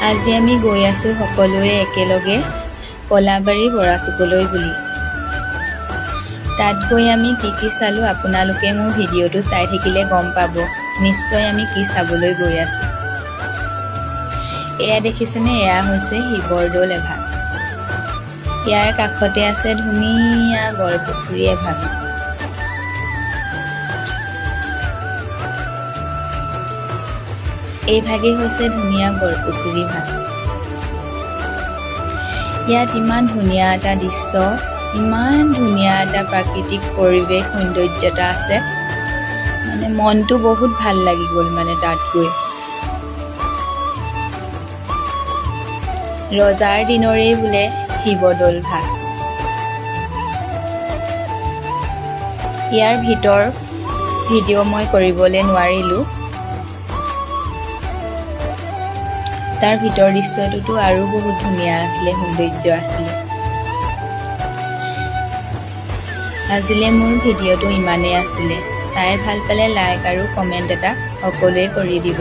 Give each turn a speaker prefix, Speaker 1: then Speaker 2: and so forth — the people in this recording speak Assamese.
Speaker 1: আজি আমি গৈ আছোঁ সকলোৱে একেলগে কলাবাৰী বৰাচুকলৈ বুলি। তাত গৈ আমি কি চালোঁ আপোনালোকে মোৰ ভিডিঅ'টো চাই থাকিলে গম পাব নিশ্চয় আমি কি চাবলৈ গৈ আছোঁ। এয়া দেখিছেনে, এয়া হৈছে শিৱদৌল এভাগ। ইয়াৰ কাষতে আছে ধুনীয়া বৰপুখুৰী এভাগ। এইভাগেই হৈছে ধুনীয়া বৰপুখুৰী ভাগ। ইয়াত ইমান ধুনীয়া এটা দৃশ্য, ইমান ধুনীয়া এটা প্ৰাকৃতিক পৰিৱেশ সৌন্দৰ্যতা আছে, মানে মনটো বহুত ভাল লাগি গ'ল মানে তাত গৈ। ৰজাৰ দিনৰেই বোলে শিৱদৌল ভাগ। ইয়াৰ ভিডিঅ' মই কৰিবলৈ নোৱাৰিলোঁ। তাৰ ভিতৰ দৃশ্যটোতো আৰু বহুত ধুনীয়া আছিলে, সৌন্দৰ্য আছিলে। আজিলে মোৰ ভিডিঅ'টো ইমানেই আছিলে। চাই ভাল পালে লাইক আৰু কমেণ্ট এটা সকলোৱে কৰি দিব।